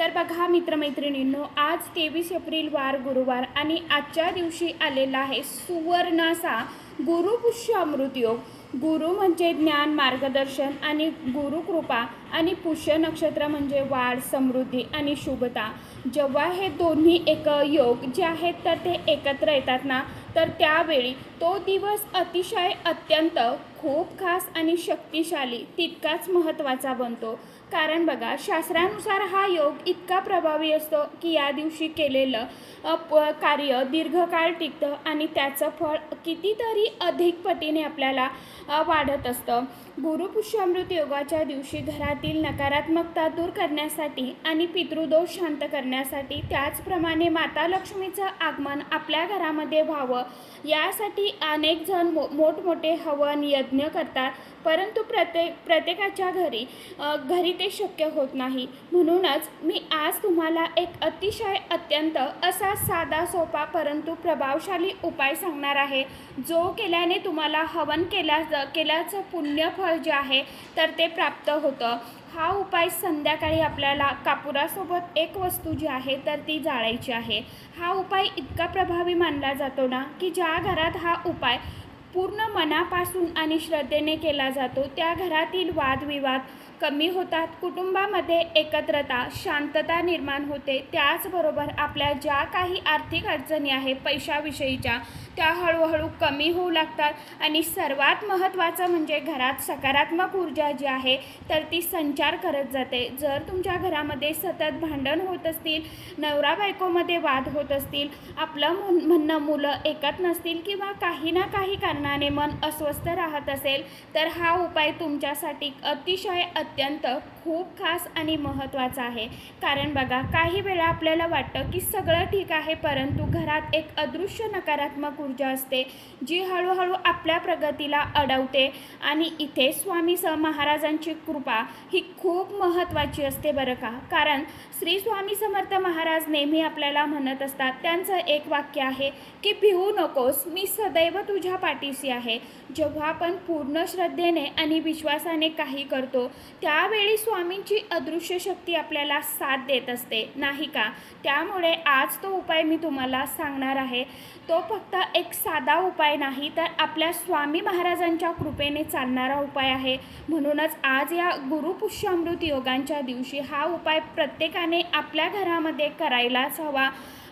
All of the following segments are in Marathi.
तर बघा मित्रमैत्रिणींनो, आज 23 एप्रिल वार गुरुवार आणि आजच्या दिवशी आलेला आहे सुवर्णाचा गुरुपुष्य अमृत योग. गुरु म्हणजे ज्ञान, मार्गदर्शन आणि गुरुकृपा आणि पुष्य नक्षत्र म्हणजे वाढ, समृद्धी आणि शुभता. जेव्हा हे दोन्ही एक योग जे आहेत तर ते एकत्र येतात ना, तर त्यावेळी तो दिवस अतिशय अत्यंत खूप खास आणि शक्तिशाली तितकाच महत्त्वाचा बनतो. कारण बघा, शास्त्रानुसार हा योग इतका प्रभावी असतो की या दिवशी केलेलं कार्य दीर्घकाळ टिकतं आणि त्याचं फळ कितीतरी अधिक पटीने आपल्याला वाढत असतं. गुरुपुष्य अमृत योगाच्या दिवशी घरातील नकारात्मकता दूर करण्यासाठी आणि पितृदोष शांत करण्यासाठी, त्याचप्रमाणे माता लक्ष्मीचं आगमन आपल्या घरामध्ये व्हावं यासाठी अनेक जण मोठमोठे हवन यज्ञ करतात. परंतु प्रत्येकाच्या घरी ते शक्य होत नाही. म्हणूनच मी आज तुम्हाला एक अतिशय अत्यंत असा साधा सोपा परंतु प्रभावशाली उपाय सांगणार आहे, जो केल्याने तुम्हाला हवन केल्याचं पुण्यफळ जे आहे तर ते प्राप्त होतं. हा उपाय संध्याकाळी आपल्याला कापुरासोबत एक वस्तू जी आहे तर ती जाळायची आहे. हा उपाय इतका प्रभावी मानला जातो ना, की ज्या घरात हा उपाय पूर्ण मनापासून आणि श्रद्धेने केला जातो त्या घरातील वादविवाद कमी होतात, कुटुंबामध्ये एकत्रता, शांतता निर्माण होते. त्याचबरोबर आपल्या ज्या काही आर्थिक अडचणी आहे पैशाविषयीच्या, त्या हळूहळू कमी होऊ लागतात आणि सर्वात महत्त्वाचं म्हणजे घरात सकारात्मक ऊर्जा जी आहे तर ती संचार करत जाते. जर तुमच्या घरामध्ये सतत भांडण होत असतील, नवरा बायकोमध्ये वाद होत असतील, आपलं म्हणणं मुलं ऐकत नसतील किंवा काही ना काही कारणाने मन अस्वस्थ राहत असेल, तर हा उपाय तुमच्यासाठी अतिशय अत्यंत खूप खास आणि महत्त्वाचा आहे. कारण बघा, काही वेळा आपल्याला वाटतं की सगळं ठीक आहे, परंतु घरात एक अदृश्य नकारात्मक ऊर्जा असते जी हळूहळू आपल्या प्रगतीला अडवते. आणि इथे स्वामी महाराजांची कृपा ही खूप महत्त्वाची असते बरं का. कारण श्री स्वामी समर्थ महाराज नेहमी आपल्याला म्हणत असतात, त्यांचं एक वाक्य आहे की भिवू नकोस, मी सदैव तुझ्या पाठीशी आहे. जेव्हा आपण पूर्ण श्रद्धेने आणि विश्वासाने काही करतो त्यावेळी स्वामींची अदृश्य शक्ती आपल्याला साथ देत असते, नाही का. त्यामुळे आज तो उपाय मी तुम्हाला सांगणार आहे. तो फक्त एक साधा उपाय नाही, तर आपल्या स्वामी महाराजांच्या कृपेने चालणारा उपाय आहे. म्हणूनच आज या गुरुपुष्य अमृत योगांच्या दिवशी हा उपाय प्रत्येकाने आपल्या घरामध्ये करायलाच हवा.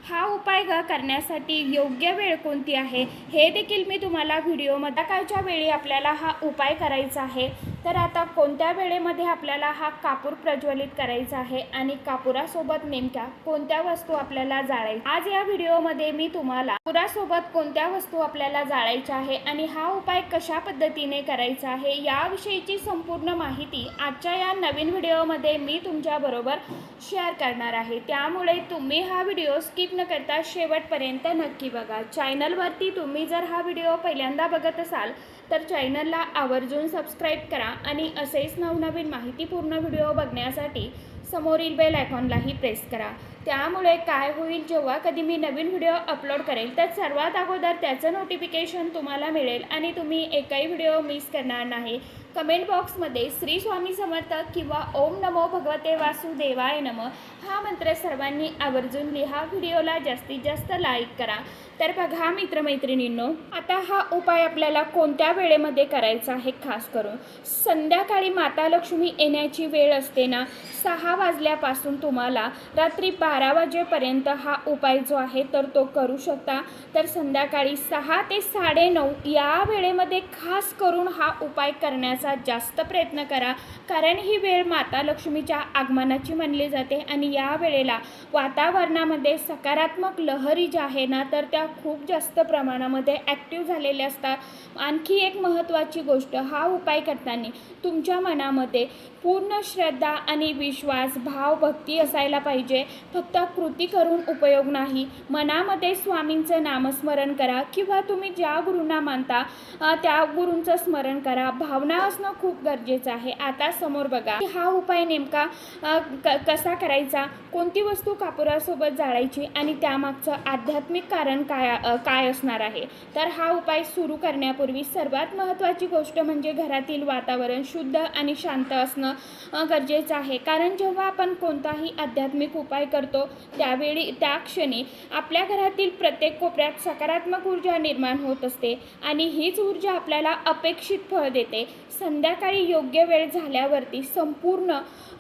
हा उपाय करण्यासाठी योग्य वेळ कोणती आहे हे देखील मी तुम्हाला व्हिडिओमध्ये सकाळच्या वेळी आपल्याला हा उपाय करायचा आहे. तर आता कोणत्या वेळेमध्ये आपल्याला हा कापूर प्रज्वलित करायचा आहे आणि कापुरासोबत नेमक्या कोणत्या वस्तू आपल्याला जाळायच्या, आज या व्हिडिओमध्ये मी तुम्हाला कापुरासोबत कोणत्या वस्तू आपल्याला जाळायच्या आहे आणि हा उपाय कशा पद्धतीने करायचा आहे याविषयीची संपूर्ण माहिती आजच्या या नवीन व्हिडिओमध्ये मी तुमच्याबरोबर शेअर करणार आहे. त्यामुळे तुम्ही हा व्हिडिओ स्किप न करता शेवटपर्यंत नक्की बघा. चॅनलवरती तुम्ही जर हा व्हिडिओ पहिल्यांदा बघत असाल तर चॅनलला आवर्जून सबस्क्राईब करा आणि असेच नवनवीन माहितीपूर्ण व्हिडिओ बघण्यासाठी समोरील बेल आयकॉनलाही प्रेस करा. त्यामुळे काय होईल, जेव्हा कधी मी नवीन व्हिडिओ अपलोड करेल तर सर्वात अगोदर त्याचं नोटिफिकेशन तुम्हाला मिळेल आणि तुम्ही एकही व्हिडिओ मिस करणार नाही. कमेंट बॉक्समध्ये श्री स्वामी समर्थ किंवा ओम नमो भगवते वासुदेवाय नमः हा मंत्र सर्वांनी आवर्जून लिहा. व्हिडिओला जास्तीत जास्त लाईक करा. तर बघा मित्रमैत्रिणींनो, आता हा उपाय आपल्याला कोणत्या वेळेमध्ये करायचा आहे, खास करून संध्याकाळी माता लक्ष्मी येण्याची वेळ असते ना, 6 वाजल्यापासून तुम्हाला रात्री 12 वाजेपर्यंत हा उपाय जो आहे तर तो करू शकता. तर संध्याकाळी 6 ते 9:30 या वेळेमध्ये खास करून हा उपाय करण्याचा जास्त प्रयत्न करा. कारण ही वेळ माता लक्ष्मीच्या आगमनाची मानली जाते आणि या वेळेला वातावरणामध्ये सकारात्मक लहरी ज्या आहे ना तर त्या खूप जास्त प्रमाणामध्ये ॲक्टिव्ह झालेल्या असतात. आणखी एक महत्त्वाची गोष्ट, हा उपाय करताना तुमच्या मनामध्ये पूर्ण श्रद्धा आणि विश्वास, भाव, भक्ती असायला पाहिजे. फक्त फक्त कृती करून उपयोग नाही. मनामध्ये स्वामींचं नामस्मरण करा किंवा तुम्ही ज्या गुरूंना मानता त्या गुरूंचं स्मरण करा. भावना असणं खूप गरजेचं आहे. आता समोर बघा की हा उपाय नेमका कसा करायचा, कोणती वस्तू कापुरासोबत जाळायची आणि त्यामागचं आध्यात्मिक कारण काय असणार आहे. तर हा उपाय सुरू करण्यापूर्वी सर्वात महत्त्वाची गोष्ट म्हणजे घरातील वातावरण शुद्ध आणि शांत असणं गरजेचं आहे. कारण जेव्हा आपण कोणताही आध्यात्मिक उपाय करतो त्यावेळी त्या क्षणी आपल्या घरातील प्रत्येक कोपऱ्यात सकारात्मक ऊर्जा निर्माण होत असते आणि हीच ऊर्जा आपल्याला अपेक्षित फळ देते. संध्याकाळी योग्य वेळ झाल्यावरती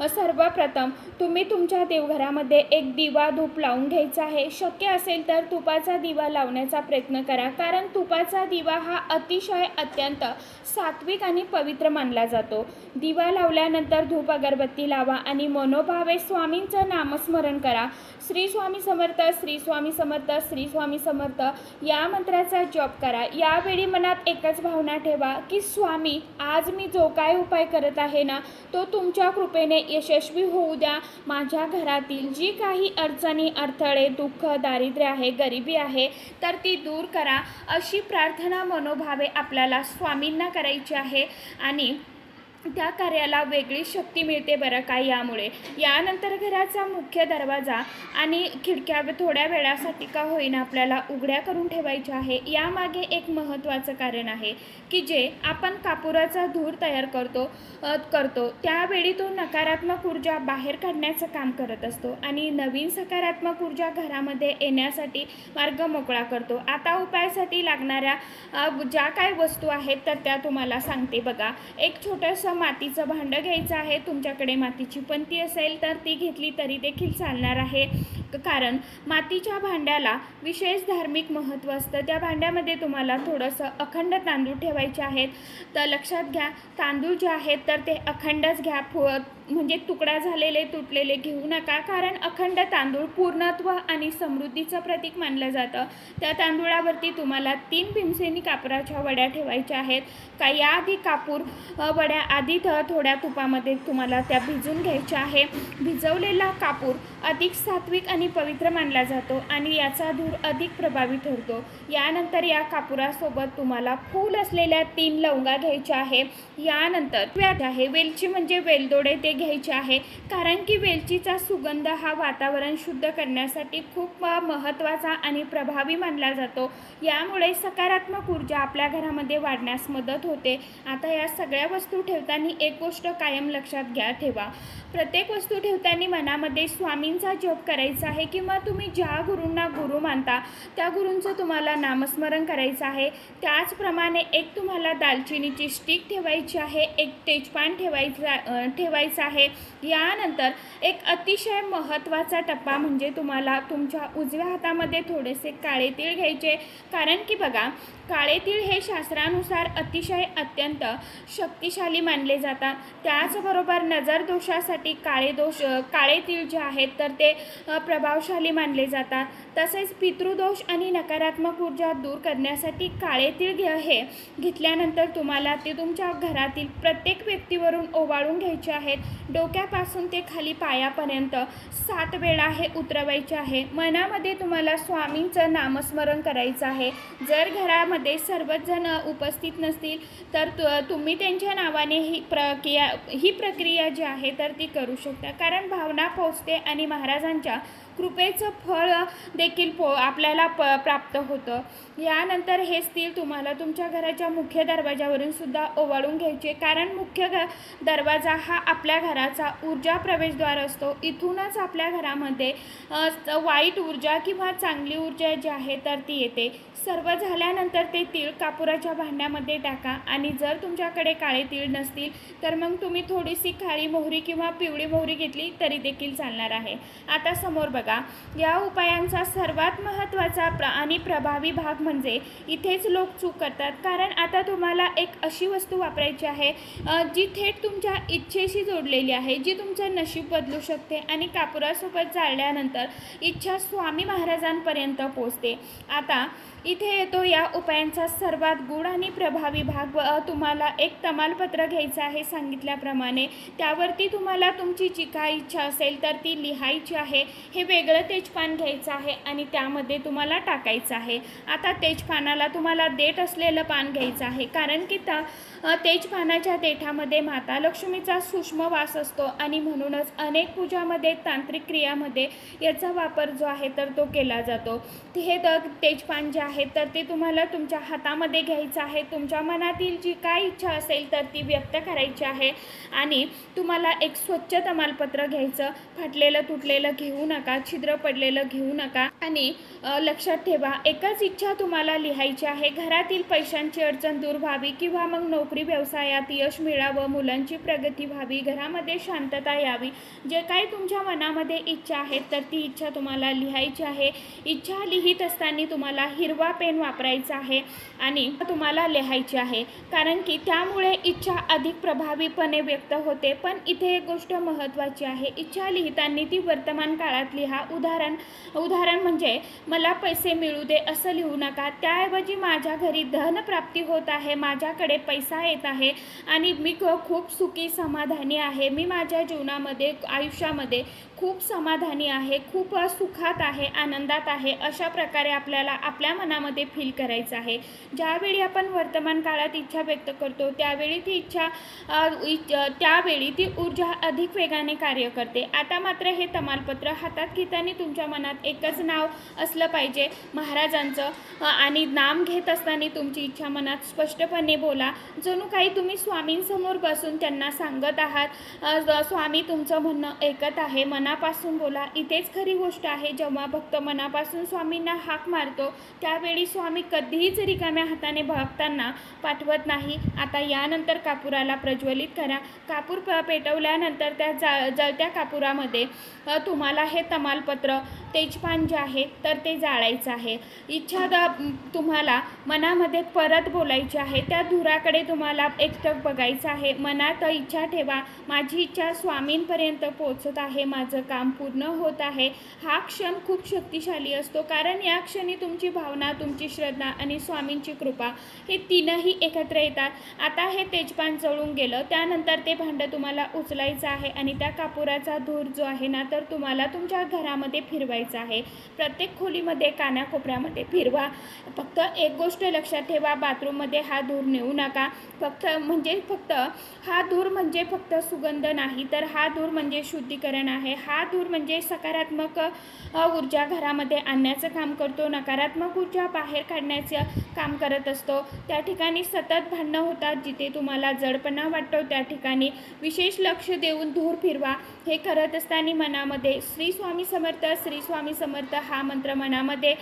सर्वप्रथम तुम्ही तुमच्या देवघरामध्ये एक दिवा धूप लावून घ्यायचा आहे. शक्य असेल तर तुपाचा दिवा लावण्याचा प्रयत्न करा, कारण तुपाचा दिवा हा अत्यंत सात्विक आणि पवित्र मानला जातो. दिवा लावल्यानंतर धूप अगरबत्ती लावा आणि मनोभावे स्वामींचं नामस्मरण करा. श्री स्वामी समर्थ, श्री स्वामी समर्थ, श्री स्वामी समर्थ या मंत्राचा जप करा. यावेळी मनात एकच भावना ठेवा की स्वामी, आज मी जो काय उपाय करत आहे ना तो तुमच्या कृपेने यशस्वी होऊ द्या. माझ्या घरातील जी काही अडचणी, अडथळे, दुःख, दारिद्र्य आहे, गरिबी आहे तर ती दूर करा. अशी प्रार्थना मनोभावे आपल्याला स्वामींना करायची आहे आणि त्या कार्याला वेगळी शक्ती मिळते बरं का. यानंतर घराचा मुख्य दरवाजा आणि खिडक्या थोड्या वेळासाठी का होईना आपल्याला उघड्या करून ठेवायच्या आहे. यामागे एक महत्त्वाचं कारण आहे की जे आपण कापुराचा धूर तयार करतो त्यावेळी तो नकारात्मक ऊर्जा बाहेर काढण्याचं काम करत असतो आणि नवीन सकारात्मक ऊर्जा घरामध्ये येण्यासाठी मार्ग मोकळा करतो. आता उपायासाठी लागणाऱ्या ज्या काय वस्तू आहेत तर त्या तुम्हाला सांगते बघा. एक छोटंसं मातीचं भांडं घ्यायचं आहे. तुमच्याकडे मातीची पंती असेल तर ती घेतली तरी देखील चालणार आहे, कारण मातीच्या भांड्याला विशेष धार्मिक महत्त्व असतं. त्या भांड्यामध्ये तुम्हाला थोडंसं अखंड तांदूळ ठेवायचे आहेत. तर लक्षात घ्या, तांदूळ जे आहेत तर ते अखंडच घ्या, म्हणजे तुकडा झालेले तुटलेले घेऊ नका, कारण अखंड तांदूळ पूर्णत्व आणि समृद्धीचं प्रतीक मानलं जातं. त्या तांदूळावरती तुम्हाला 3 भीमसेनी कापराच्या वड्या ठेवायच्या आहेत. याआधी कापूर वड्या आधी थोड्या तुपामध्ये तुम्हाला त्या भिजून घ्यायच्या आहे. भिजवलेला कापूर अधिक सात्विक आणि पवित्र मानला जातो आणि याचा धूर अधिक प्रभावी ठरतो. यानंतर या कापुरासोबत तुम्हाला फूल असलेल्या 3 लवंगा घ्यायच्या आहे. यानंतर व्याध आहे, वेलची म्हणजे वेलदोडे ते घ्यायचे आहे, कारण की वेलचीचा सुगंध हा वातावरण शुद्ध करण्यासाठी खूप महत्त्वाचा आणि प्रभावी मानला जातो. यामुळे सकारात्मक ऊर्जा आपल्या घरामध्ये वाढण्यास मदत होते. आता या सगळ्या वस्तू ठेवताना एक गोष्ट कायम लक्षात ठेवा. प्रत्येक वस्तू ठेवताना मनामध्ये स्वामींचा जप करायचा आहे किंवा तुम्ही ज्या गुरूंना गुरु मानता त्या गुरूंचं तुम्हाला नामस्मरण करायचं आहे. त्याचप्रमाणे एक तुम्हाला दालचिनीची स्टिक ठेवायची आहे, एक तेजपान ठेवायचं आहे. यानंतर एक अतिशय महत्त्वाचा टप्पा म्हणजे तुम्हाला तुमच्या उजव्या हातामध्ये थोडेसे काळे तीळ घ्यायचे, कारण की बघा, काळे तीळ हे शास्त्रानुसार अत्यंत शक्तिशाली मानले जातात. त्याचबरोबर नजर दोषासाठी काळे तीळ जे आहेत तर ते प्रभावशाली मानले जातात. तसेच पितृदोष आणि नकारात्मक ऊर्जा दूर करण्यासाठी काळे तीळ हे घेतल्यानंतर तुम्हाला ते तुमच्या घरातील प्रत्येक व्यक्तीवरून ओवाळून घ्यायचे आहेत. डोक्यापासून ते खाली पायापर्यंत 7 वेळा हे उतरवायचे आहे. मनामध्ये तुम्हाला स्वामींचं नामस्मरण करायचं आहे. जर घरामध्ये सर्वच जण उपस्थित नसतील तर तुम्ही त्यांच्या नावाने ही प्रक्रिया जी आहे तर ती करू शकता, कारण भावना पोचते आणि महाराजांच्या कृपेचं फळ देखील आपल्याला प्राप्त होतं. यानंतर हेच तीळ तुम्हाला तुमच्या घराच्या मुख्य दरवाजावरून सुद्धा ओवाळून घ्यायचे, कारण मुख्य दरवाजा हा आपल्या घराचा ऊर्जा प्रवेशद्वार असतो. इथूनच आपल्या घरामध्ये वाईट ऊर्जा किंवा चांगली ऊर्जा जी आहे तर ती येते. सर्व झाल्यानंतर ते तीळ कापुराच्या भांड्यामध्ये टाका आणि जर तुमच्याकडे काळे तीळ नसतील तर मग तुम्ही थोडीशी काळी मोहरी किंवा पिवळी मोहरी घेतली तरी देखील चालणार आहे. आता समोर बघा, या उपायांचा सर्वात महत्त्वाचा आणि प्रभावी भाग म्हणजे इथेच लोक चूक करतात, कारण आता तुम्हाला एक अशी वस्तू वापरायची आहे जी थेट तुमच्या इच्छेशी जोडलेली ठेवलेली आहे, जी तुमचं नशीब बदलू शकते आणि कापुरासोबत जाळल्यानंतर इच्छा स्वामी महाराजांपर्यंत पोचते। आता इथे येतो या उपायांचा सर्वात गूढ आणि प्रभावी भाग। तुम्हाला एक तमालपत्र घ्यायचं आहे सांगितल्याप्रमाणे, त्यावरती तुम्हाला तुमची जी काय इच्छा असेल तर ती लिहायची आहे। हे वेगळं तेजपान घ्यायचं आहे आणि त्यामध्ये तुम्हाला टाकायचं आहे। आता तेजपानाला तुम्हाला देठ असलेलं पान घ्यायचं आहे, कारण की तेजपानाच्या देठामध्ये माता लक्ष्मीचा सूक्ष्म वास असतो आणि म्हणूनच अनेक पूजामध्ये तांत्रिक क्रियामध्ये याचा वापर जो आहे तर तो केला जातो। हे तेजपान जे आहे तर ते तुम्हाला तुमच्या हातामध्ये घ्यायचं आहे। तुमच्या मनातील जी काय इच्छा असेल तर ती व्यक्त करायची आहे आणि तुम्हाला एक स्वच्छ तमालपत्र घ्यायचं, फाटलेलं तुटलेलं घेऊ नका, छिद्र पडलेलं घेऊ नका आणि लक्षात ठेवा एकच इच्छा तुम्हाला लिहायची आहे। घरातील पैशांची अडचण दूर व्हावी किंवा मग नोकरी व्यवसायात यश मिळावं, मुलांची प्रगती व्हावी, घरामध्ये शांतता यावी, जे काही तुमच्या मनामध्ये इच्छा आहेत तर ती इच्छा तुम्हाला लिहायची आहे। इच्छा लिहित असताना तुम्हाला हिरवा पेन वापरायचा आहे आणि तुम्हाला लिहायची आहे, कारण की त्यामुळे इच्छा अधिक प्रभावीपणे व्यक्त होते। पण इथे एक गोष्ट महत्त्वाची आहे, इच्छा लिहिताना ती वर्तमान काळात लिहा। उदाहरण म्हणजे मला पैसे मिळू दे असं लिहू नका, त्याऐवजी माझ्या घरी धनप्राप्ती होत आहे, माझ्याकडे पैसा येत आहे आणि मी खूप सुखी समाधानी आहे, मी माझ्या जीवनामध्ये आयुष्यामध्ये खूप समाधानी आहे, खूप सुखात आहे, आनंदात आहे, अशा प्रकारे आपल्याला आपल्या मनामध्ये फील करायचं आहे। ज्यावेळी आपण वर्तमान काळात इच्छा व्यक्त करतो त्यावेळी ती ऊर्जा अधिक वेगाने कार्य करते। आता मात्र हे तमालपत्र हातात घेताना तुमच्या मनात एकच नाव असलं पाहिजे महाराजांचं आणि नाम घेत असताना तुमची इच्छा मनात स्पष्टपणे बोला, जणू काही तुम्ही स्वामींसमोर बसून त्यांना सांगत आहात। स्वामी तुमचं म्हणणं ऐकत आहे, मनापासून बोला। इथेच खरी गोष्ट आहे, जेव्हा भक्त मनापासून स्वामींना हाक मारतो त्यावेळी स्वामी कधीच रिकाम्या हाताने भक्तांना पाठवत नाही। आता यानंतर कापुराला प्रज्वलित करा। कापूर पेटवल्यानंतर त्या जळत्या कापुरामध्ये तुम्हाला हे तमालपत्र तेजपान जे आहे तर ते जाळायचं आहे। इच्छा तुम्हाला मनामध्ये परत बोलायची आहे, त्या धुराकडे तुम्हाला एकटक बघायचं आहे। मनात इच्छा ठेवा, माझी इच्छा स्वामींपर्यंत पोहोचत आहे, माझं काम पूर्ण होत आहे। हा क्षण खूप शक्तिशाली असतो, कारण या क्षणी तुमची भावना, तुमची श्रद्धा आणि स्वामींची कृपा हे तीनही एकत्र येतात। आता हे तेजपान जळून गेलं, त्यानंतर ते भांडं तुम्हाला उचलायचं आहे आणि त्या कापुराचा धूर जो आहे ना तर तुम्हाला तुमच्या घरामध्ये फिरवायचा आहे। प्रत्येक खोलीमध्ये कानाकोपऱ्यामध्ये फिरवा। फक्त एक गोष्ट लक्षात ठेवा, बाथरूममध्ये हा धूर नेऊ नका। फक्त हा धूर म्हणजे फक्त सुगंध नाही, तर हा धूर म्हणजे शुद्धीकरण आहे। हा धूर म्हणजे सकारात्मक ऊर्जा घरामध्ये आणण्याचं काम करतो, नकारात्मक ऊर्जा बाहेर काढण्याचं काम करत असतो। त्या ठिकाणी सतत भांडणं होतात, जिथे तुम्हाला जडपणा वाटतो त्या ठिकाणी विशेष लक्ष देऊन धूर फिरवा। हे करत असताना मनामध्ये श्री स्वामी समर्थ, श्री स्वामी समर्थ हा मंत्र मनामध्ये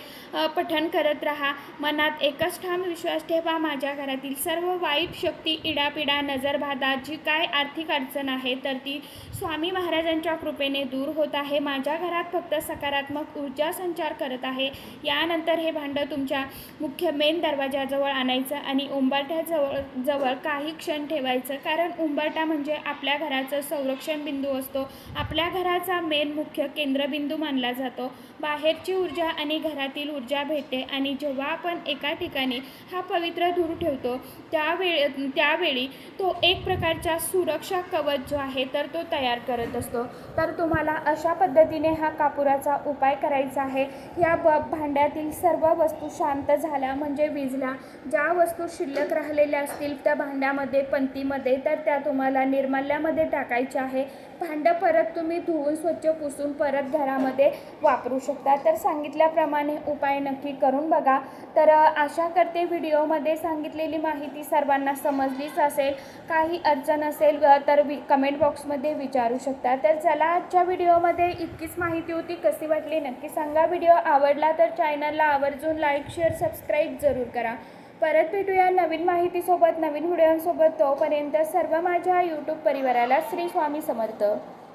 पठण करत राहा। मनात एकच ठाम विश्वास ठेवा, माझ्या घरातील सर्व वाईट शक्ती, इडापिडा, नजरबाधा, जी काय आर्थिक अडचण आहे तर ती स्वामी महाराजांच्या कृपेने दूर होत आहे। माझ्या घरात फक्त सकारात्मक ऊर्जा संचार करत आहे। यानंतर हे भांडं तुमच्या मुख्य मेन दरवाजाजवळ आणायचं आणि उंबरठ्याजवळ काही क्षण ठेवायचं, कारण उंबरठा म्हणजे आपल्या घराचं संरक्षण बिंदू असतो, आपल्या घराचा मेन मुख्य केंद्रबिंदू मानला जातो। बाहेरची ऊर्जा आणि घरातील ऊर्जा भेटते आणि जेव्हा आपण एका ठिकाणी हा पवित्र धूर ठेवतो त्यावेळी तो एक प्रकारचा सुरक्षा कवच जो आहे तर तो तयार करत असतो। तर तुम्हाला अशा पद्धतीने हा कापुराचा उपाय करायचा आहे। या भांड्यातील सर्व वस्तू शांत झाल्या म्हणजे विझल्या, ज्या वस्तू शिल्लक राहिलेल्या असतील त्या भांड्यामध्ये, पंतीमध्ये, तर त्या तुम्हाला निर्माल्यामध्ये टाकायच्या आहे। भांडं परत तुम्ही धुवून स्वच्छ पुसून परत घरामध्ये वापरू शकता। तर सांगितल्याप्रमाणे उपाय नक्की करून बघा। तर आशा करते व्हिडिओमध्ये सांगितलेली माहिती सर्वांना समजलीच असेल। काही अडचण असेल तर कमेंट बॉक्समध्ये विचारू शकता। तर चला, आजच्या व्हिडिओमध्ये इतकीच माहिती होती। कशी वाटली नक्की सांगा। व्हिडिओ आवडला तर चॅनलला आवर्जून लाईक, शेअर, सबस्क्राईब जरूर करा। परत भेटूया नवीन माहितीसोबत, नवीन व्हिडिओसोबत। तोपर्यंत सर्व माझ्या यूट्यूब परिवाराला श्री स्वामी समर्थ।